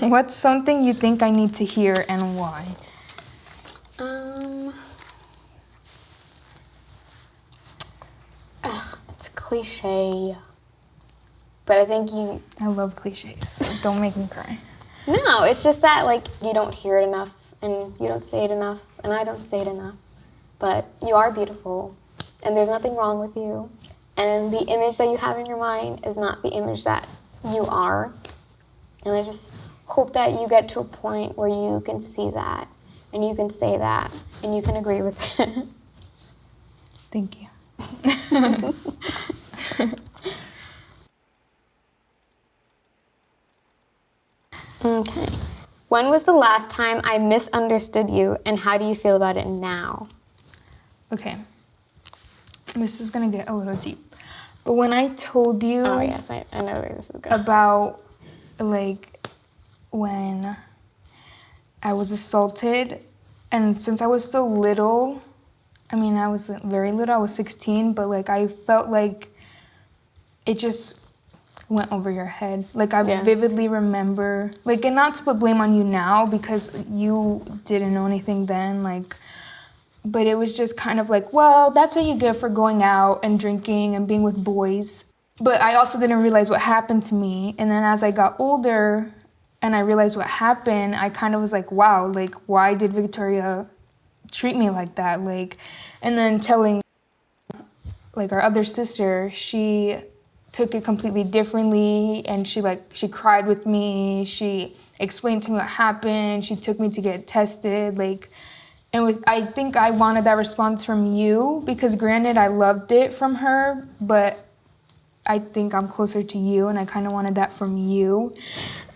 What's something you think I need to hear and why? It's cliche. But I think I love cliches, so don't make me cry. No, it's just that, like, you don't hear it enough, and you don't say it enough, and I don't say it enough. But you are beautiful, and there's nothing wrong with you. And the image that you have in your mind is not the image that you are. And I just hope that you get to a point where you can see that, and you can say that, and you can agree with it. Thank you. Okay. When was the last time I misunderstood you, and how do you feel about it now? Okay. This is going to get a little deep. But when I told you... Oh, yes, I know where this is going. About, like, when I was assaulted, and since I was so little, I mean, I was very little, I was 16, but, like, I felt like it just went over your head. Like, I vividly remember, like, and not to put blame on you now, because you didn't know anything then, like, but it was just kind of like, well, that's what you get for going out and drinking and being with boys. But I also didn't realize what happened to me. And then as I got older and I realized what happened, I kind of was like, wow, like, why did Victoria treat me like that? Like, and then telling, like, our other sister, she took it completely differently, and she cried with me. She explained to me what happened. She took me to get tested, like, and I think I wanted that response from you, because granted, I loved it from her, but I think I'm closer to you, and I kind of wanted that from you.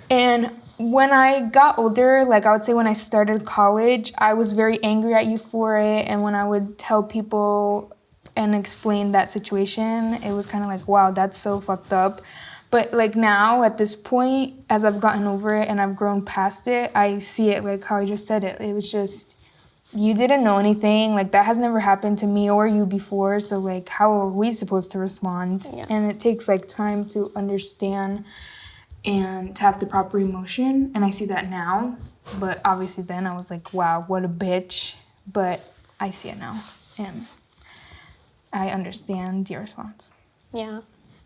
And when I got older, like, I would say when I started college, I was very angry at you for it, and when I would tell people and explain that situation, it was kind of like, wow, that's so fucked up. But, like, now, at this point, as I've gotten over it and I've grown past it, I see it like how I just said it. It was just, you didn't know anything. Like, that has never happened to me or you before, so, like, how are we supposed to respond? Yeah. And it takes, like, time to understand and to have the proper emotion, and I see that now. But obviously then I was like, wow, what a bitch. But I see it now, and I understand your response. Yeah.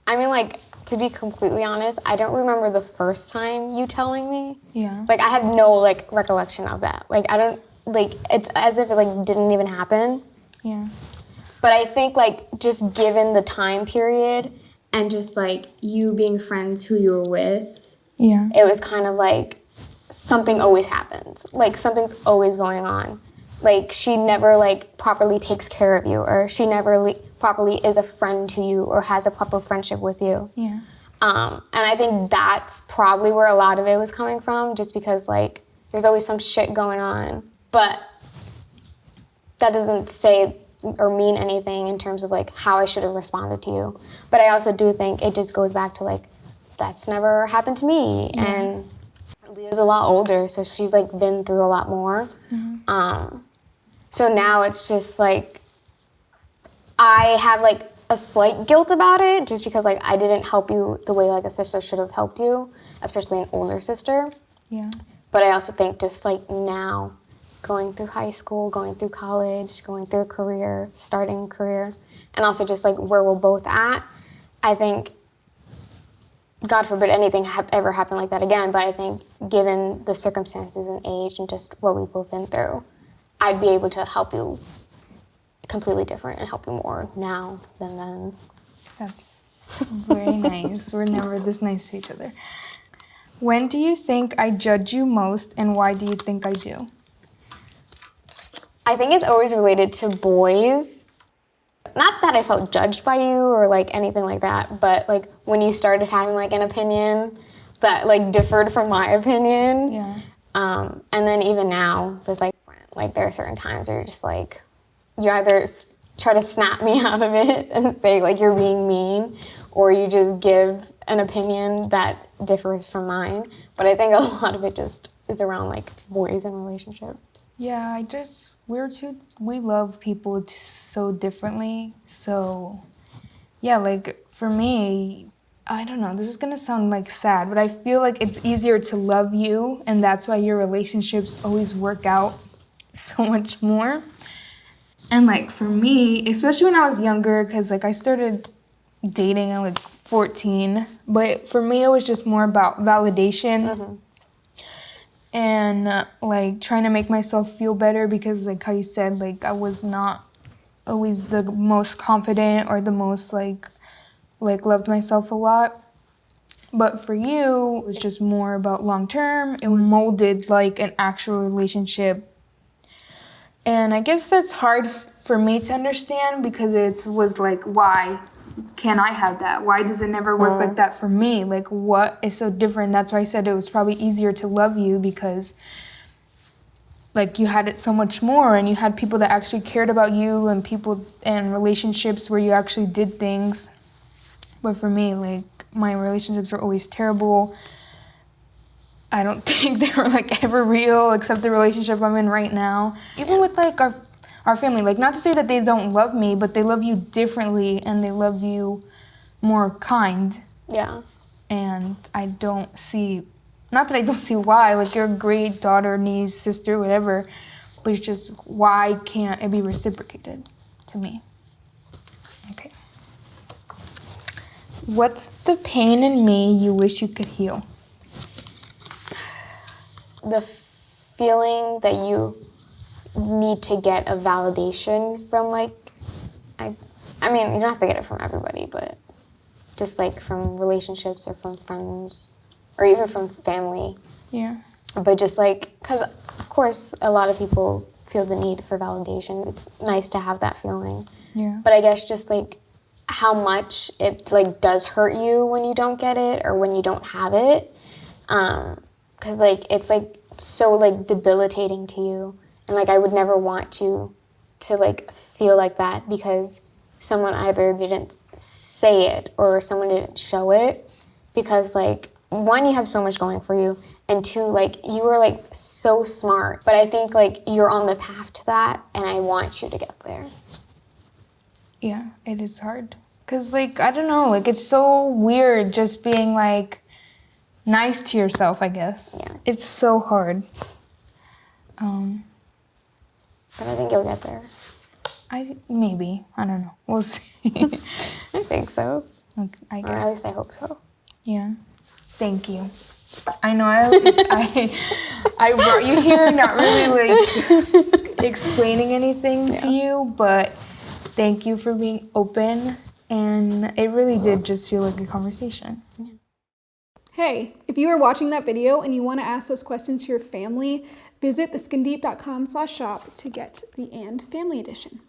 I mean, like, to be completely honest, I don't remember the first time you telling me. Yeah. Like, I have no, like, recollection of that. Like, I don't, like, it's as if it, like, didn't even happen. Yeah. But I think, like, just given the time period and just, like, you being friends who you were with, Yeah. it was kind of like something always happens. Like, something's always going on. Like, she never, like, properly takes care of you, or she never properly is a friend to you or has a proper friendship with you. Yeah. And I think that's probably where a lot of it was coming from, just because, like, there's always some shit going on. But that doesn't say or mean anything in terms of, like, how I should have responded to you. But I also do think it just goes back to, like, that's never happened to me. Yeah. And Leah's a lot older, so she's, like, been through a lot more. Mm-hmm. So now it's just, like, I have, like, a slight guilt about it, just because, like, I didn't help you the way, like, a sister should have helped you, especially an older sister. Yeah. But I also think just, like, now, going through high school, going through college, going through a career, starting a career, and also just, like, where we're both at, I think, God forbid anything ever happen like that again, but I think given the circumstances and age and just what we've both been through, I'd be able to help you completely different and help you more now than then. That's very nice. We're never this nice to each other. When do you think I judge you most, and why do you think I do? I think it's always related to boys. Not that I felt judged by you or, like, anything like that, but, like, when you started having, like, an opinion that, like, differed from my opinion. Yeah. And then even now with, like, there are certain times where you're just, like, you either try to snap me out of it and say, like, you're being mean, or you just give an opinion that differs from mine. But I think a lot of it just is around, like, boys and relationships. Yeah, we love people so differently. So, yeah, like, for me, I don't know, this is gonna sound like sad, but I feel like it's easier to love you, and that's why your relationships always work out so much more. And like for me, especially when I was younger, because like I started dating at like 14, but for me it was just more about validation and like trying to make myself feel better, because like how you said, like I was not always the most confident or the most like loved myself a lot. But for you, it was just more about long term. It was molded like an actual relationship. And I guess that's hard for me to understand, because it was like, why can't I have that? Why does it never work like that for me? Like, what is so different? That's why I said it was probably easier to love you, because like you had it so much more, and you had people that actually cared about you, and people and relationships where you actually did things. But for me, like, my relationships were always terrible. I don't think they were like ever real, except the relationship I'm in right now. Even with like our family, like, not to say that they don't love me, but they love you differently, and they love you more kind. Yeah. And I don't see, not that I don't see why, like, you're a great daughter, niece, sister, whatever, but it's just, why can't it be reciprocated to me? Okay. What's the pain in me you wish you could heal? The feeling that you need to get a validation from, like, I mean, you don't have to get it from everybody, but just like from relationships or from friends or even from family. Yeah. But just like, because of course a lot of people feel the need for validation. It's nice to have that feeling. Yeah. But I guess just like how much it like does hurt you when you don't get it or when you don't have it. Because like it's like so like debilitating to you. And like I would never want you to like feel like that because someone either didn't say it or someone didn't show it. Because like, one, you have so much going for you, and two, like you were like so smart. But I think like you're on the path to that, and I want you to get there. Yeah, it is hard. Because, like, I don't know, like, it's so weird just being, like, nice to yourself, I guess. Yeah. It's so hard. But I think you'll get there. Maybe. I don't know. We'll see. I think so. I Or guess. at least I hope so. Yeah. Thank you. I know I brought you here not really, like, explaining anything to you, but thank you for being open. And it really did just feel like a conversation. Hey, if you are watching that video and you want to ask those questions to your family, visit theskindeep.com/shop to get the And Family Edition.